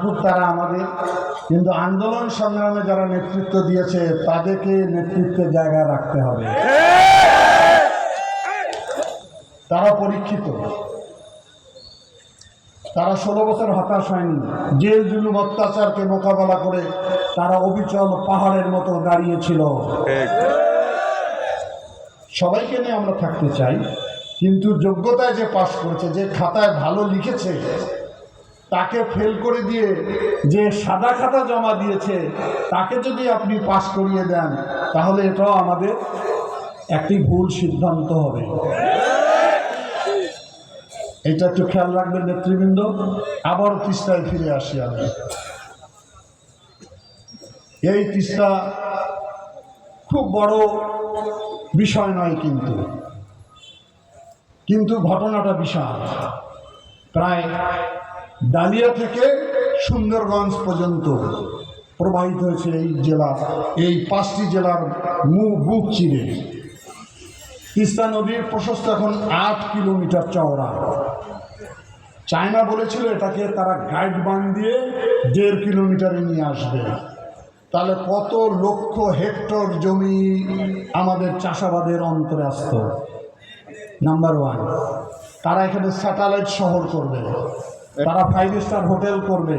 থাকুক তারা আমাদের, কিন্তু আন্দোলন সংগ্রামে যারা নেতৃত্ব দিয়েছে তাদেরকে নেতৃত্বের জায়গায় রাখতে হবে। তারা পরীক্ষিত, তারা 16 বছর হতাশ হয়নি, জেল জুলুম অত্যাচারকে মোকাবেলা করে তারা অবিচল পাহাড়ের মতো দাঁড়িয়েছিল। সবাইকে নিয়ে আমরা থাকতে চাই, কিন্তু যোগ্যতায় যে পাশ করেছে, যে খাতায় ভালো লিখেছে, তাকে ফেল করে দিয়ে যে সাদা খাতা জমা দিয়েছে তাকে যদি আপনি পাশ করিয়ে দেন, তাহলে এটাও আমাদের একটি ভুল সিদ্ধান্ত হবে। এটা একটু খেয়াল রাখবেন নেতৃবৃন্দ। আবার তিস্তায় ফিরে আসি আমি। এই তিস্তা খুব বড় বিষয় নয়, কিন্তু ঘটনাটা বিশাল। প্রায় ডালিয়া থেকে সুন্দরগঞ্জ পর্যন্ত প্রবাহিত হয়েছে এই জেলা, এই 5টি জেলার বুক চিরে। তিস্তা নদীর প্রশস্ত এখন 8 কিলোমিটার চওড়া। চায়না বলেছিল এটাকে তারা গাইড বান দিয়ে 1.5 কিলোমিটারে নিয়ে আসবে। তাহলে কত লক্ষ হেক্টর জমি আমাদের চাষাবাদের অন্তরে আসত। নাম্বার 1, তারা এখানে স্যাটেলাইট শহর করবে, তারা 5 স্টার হোটেল করবে,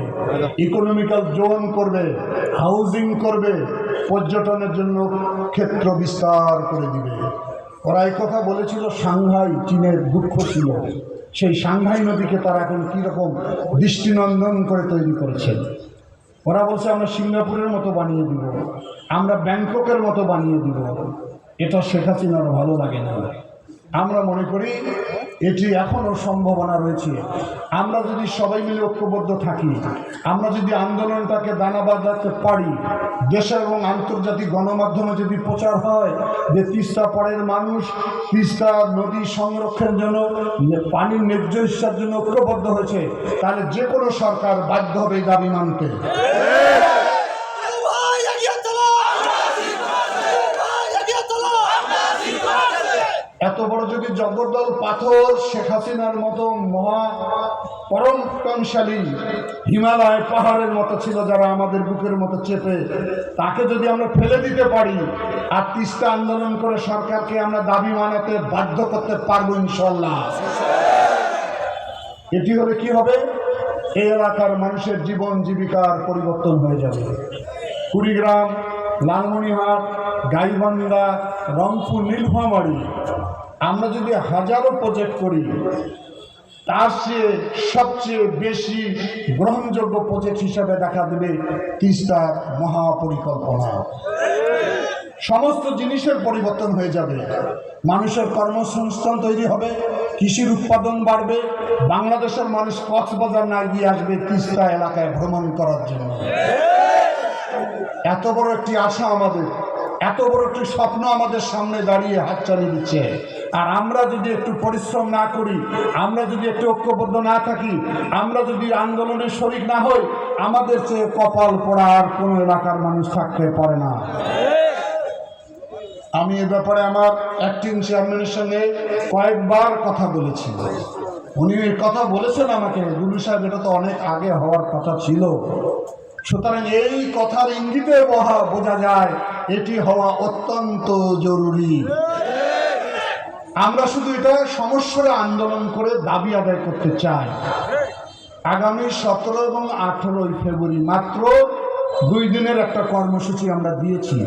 ইকোনমিক্যাল জোন করবে, হাউজিং করবে, পর্যটনের জন্য ক্ষেত্র বিস্তার করে দিবে। ওরা এই কথা বলেছিল, সাংহাই চীনের দুঃখ ছিল। সেই সাংহাই নদীকে তারা এখন কীরকম দৃষ্টিনন্দন করে তৈরি করেছে। ওরা বলছে আমরা সিঙ্গাপুরের মতো বানিয়ে দিব, আমরা ব্যাংককের মতো বানিয়ে দিব। এটা শেখ হাসিনার ভালো লাগে না। আমরা মনে করি এটি এখনও সম্ভাবনা রয়েছে। আমরা যদি সবাই মিলে ঐক্যবদ্ধ থাকি, আমরা যদি আন্দোলনটাকে দানা বাঁধাতে পারি, দেশের এবং আন্তর্জাতিক গণমাধ্যমে যদি প্রচার হয় যে তিস্তা পাড়ের মানুষ তিস্তা নদী সংরক্ষণের জন্য, পানির ন্যায্য হিস্যার জন্য ঐক্যবদ্ধ হয়েছে, তাহলে যে কোনো সরকার বাধ্য হবে এই দাবি মানতে। এত বড় যদি জগদ্দল পাথর শেখ হাসিনার মতো মহা পরাক্রমশালী হিমালয় পাহাড়ের মতো ছিল, যারা আমাদের বুকের মতো চেপে, তাকে যদি আমরা ফেলে দিতে পারি আর তিস্তা আন্দোলন করে সরকারকে আমরা দাবি মানাতে বাধ্য করতে পারবো ইনশাল্লাহ। এটি হলে কি হবে? এই এলাকার মানুষের জীবন জীবিকার পরিবর্তন হয়ে যাবে। কুড়িগ্রাম, লালমনিরহাট, গাইবান্ধা, রংপুর, নীলফামারী, আমরা যদি হাজারো প্রজেক্ট করি, তার চেয়ে সবচেয়ে বেশি গ্রহণযোগ্য প্রজেক্ট হিসাবে দেখা দেবে তিস্তার মহাপরিকল্পনা। সমস্ত জিনিসের পরিবর্তন হয়ে যাবে, মানুষের কর্মসংস্থান তৈরি হবে, কৃষির উৎপাদন বাড়বে, বাংলাদেশের মানুষ কক্সবাজার না গিয়ে আসবে তিস্তা এলাকায় ভ্রমণ করার জন্য। এত বড় একটি আশা আমাদের, এত বড় একটি স্বপ্ন আমাদের সামনে দাঁড়িয়ে হাতছানি দিচ্ছে। আর আমরা যদি একটু পরিশ্রম না করি, আমরা যদি একটু ঐক্যবদ্ধ না থাকি, আমরা যদি আন্দোলনের শরিক না হই, আমাদের চেয়ে কপাল পোড়া আর কোনো এলাকার মানুষ থাকতে পারে না। আমি এ ব্যাপারে আমার অ্যাক্টিং চেয়ারম্যানের সঙ্গে কয়েকবার কথা বলেছি। উনি এই কথা বলেছেন আমাকে, গুরু সাহেব এটা তো অনেক আগে হওয়ার কথা ছিল। সুতরাং এই কথার ইঙ্গিতে বোঝা যায় এটি হওয়া অত্যন্ত জরুরি। আমরা শুধু এটা সমস্যার আন্দোলন করে দাবি আদায় করতে চাই। আগামী 17 এবং 18 ফেব্রুয়ারি মাত্র 2 দিনের একটা কর্মসূচি আমরা দিয়েছি।